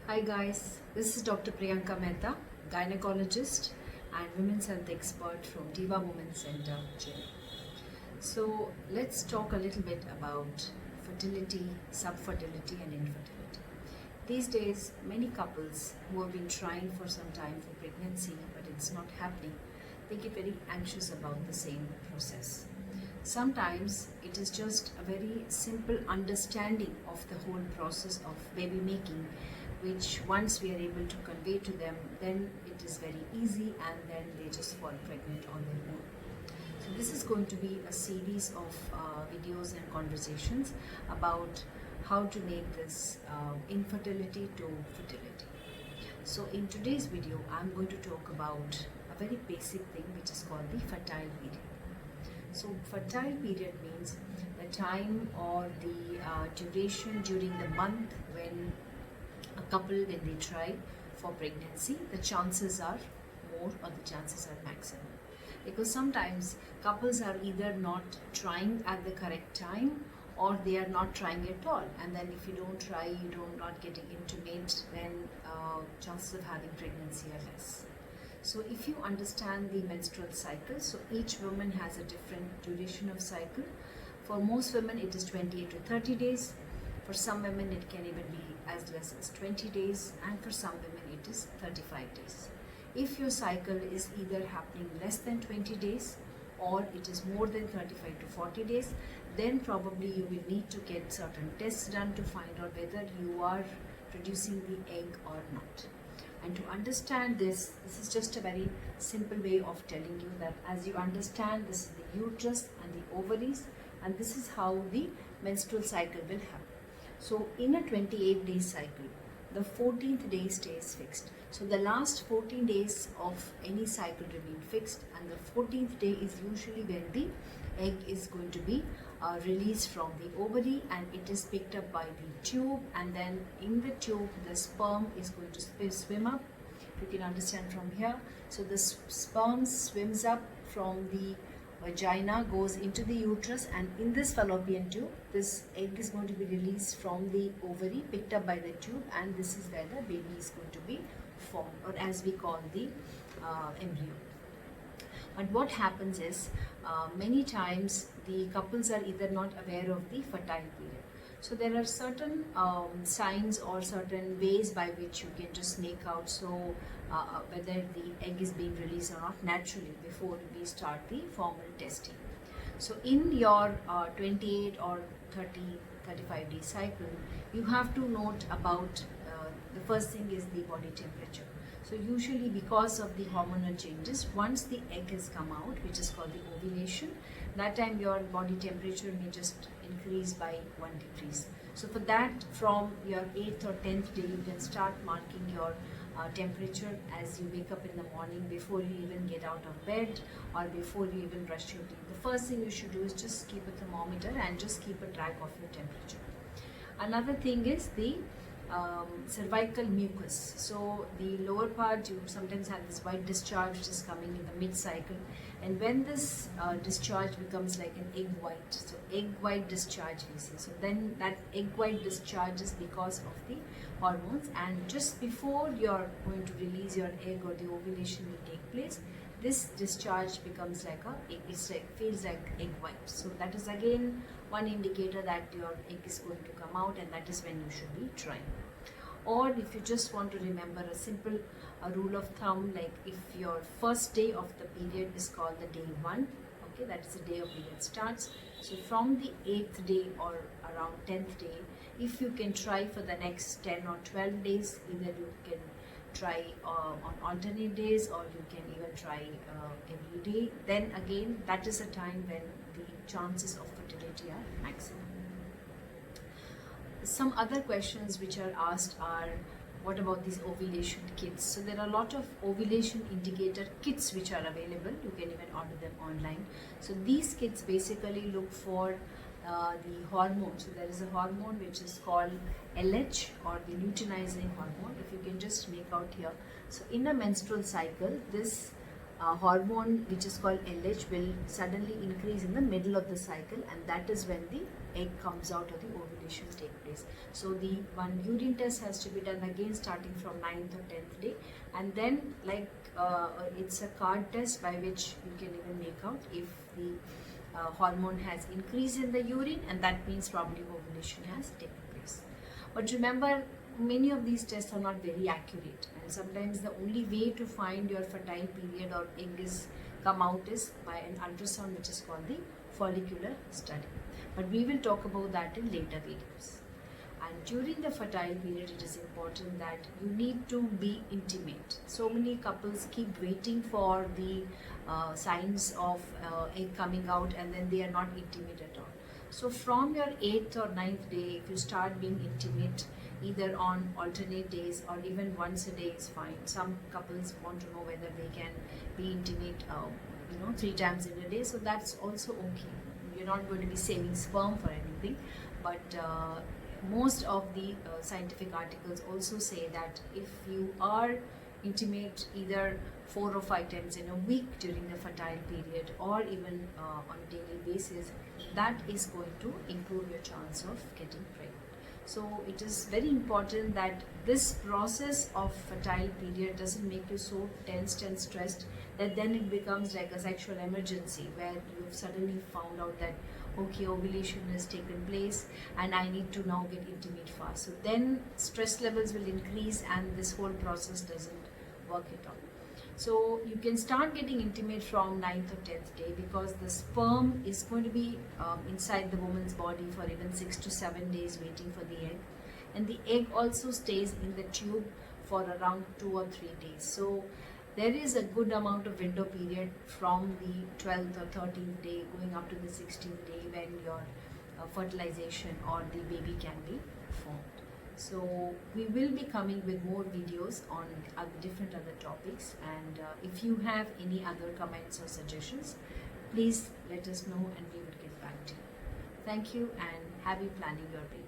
Hi guys, this is Dr. Priyanka Mehta, gynecologist and women's health expert from Diva Women's Center, Chennai. So let's talk a little bit about fertility, subfertility and infertility. These days, many couples who have been trying for some time for pregnancy but it's not happening, they get very anxious about the same process. Sometimes it is just a very simple understanding of the whole process of baby making, which once we are able to convey to them, then it is very easy and then they just fall pregnant on their own. So this is going to be a series of videos and conversations about how to make this infertility to fertility. So in today's video, I'm going to talk about a very basic thing which is called the fertile period. So fertile period means the time or the duration during the month when a couple, when they try for pregnancy, the chances are more or the chances are maximum. Because sometimes couples are either not trying at the correct time or they are not trying at all. And then if you don't try, you don't not getting intimate, then chances of having pregnancy are less. So if you understand the menstrual cycle, so each woman has a different duration of cycle. For most women it is 28 to 30 days. For some women it can even be as less as 20 days, and for some women it is 35 days. If your cycle is either happening less than 20 days or it is more than 35 to 40 days, then probably you will need to get certain tests done to find out whether you are producing the egg or not. And to understand this is just a very simple way of telling you that as you understand, this is the uterus and the ovaries, and this is how the menstrual cycle will happen. So in a 28-day cycle, the 14th day stays fixed. So the last 14 days of any cycle remain fixed, and the 14th day is usually when the egg is going to be released from the ovary, and it is picked up by the tube, and then in the tube the sperm is going to swim up. You can understand from here. So the sperm swims up from the vagina, goes into the uterus, and in this fallopian tube this egg is going to be released from the ovary, picked up by the tube, and this is where the baby is going to be formed, or as we call the embryo. But what happens is many times the couples are either not aware of the fertile period. So there are certain signs or certain ways by which you can just make out whether the egg is being released or not naturally before we start the formal testing. So in your 28 or 35 day cycle, you have to note about the first thing is the body temperature. So usually because of the hormonal changes, once the egg has come out, which is called the ovulation, that time your body temperature may just increase by 1 degree. So for that, from your 8th or 10th day, you can start marking your temperature as you wake up in the morning, before you even get out of bed or before you even brush your teeth. The first thing you should do is just keep a thermometer and just keep a track of your temperature. Another thing is the cervical mucus. So the lower part, you sometimes have this white discharge which is coming in the mid-cycle, and when this discharge becomes like an egg white, so egg white discharge we see. So then that egg white discharge is because of the hormones, and just before you're going to release your egg or the ovulation will take place, this discharge becomes like feels like egg white. So that is again one indicator that your egg is going to come out, and that is when you should be trying. Or if you just want to remember a simple rule of thumb, like if your first day of the period is called the day 1, okay, that is the day of period starts. So from the 8th day or around 10th day, if you can try for the next 10 or 12 days, either you can try on alternate days or you can even try every day, then again that is a time when the chances of fertility are maximum. Some other questions which are asked are, what about these ovulation kits? So there are a lot of ovulation indicator kits which are available. You can even order them online. So these kits basically look for the hormone. So there is a hormone which is called LH, or the luteinizing hormone, if you can just make out here. So in a menstrual cycle, this hormone which is called LH will suddenly increase in the middle of the cycle, and that is when the egg comes out or the ovulation take place. So the one urine test has to be done again starting from 9th or 10th day, and then it's a card test by which you can even make out if the hormone has increased in the urine, and that means probably ovulation has taken place. But remember, many of these tests are not very accurate, and sometimes the only way to find your fertile period or egg is come out is by an ultrasound, which is called the follicular study. But we will talk about that in later videos. And during the fertile period, it is important that you need to be intimate. So many couples keep waiting for the signs of egg coming out, and then they are not intimate at all. So from your 8th or 9th day, if you start being intimate either on alternate days or even once a day is fine. Some couples want to know whether they can be intimate 3 times in a day, so that's also okay. You're not going to be saving sperm for anything, but most of the scientific articles also say that if you are intimate either 4 or 5 times in a week during the fertile period, or even on a daily basis, that is going to improve your chance of getting pregnant. So it is very important that this process of fertile period doesn't make you so tensed and stressed that then it becomes like a sexual emergency where you've suddenly found out that okay, ovulation has taken place and I need to now get intimate fast. So then stress levels will increase and this whole process doesn't work at all. So you can start getting intimate from 9th or 10th day, because the sperm is going to be inside the woman's body for even 6 to 7 days waiting for the egg, and the egg also stays in the tube for around 2 or 3 days. So there is a good amount of window period from the 12th or 13th day going up to the 16th day when your fertilization or the baby can be formed. So we will be coming with more videos on different other topics, and if you have any other comments or suggestions, please let us know and we will get back to you. Thank you, and happy planning your baby.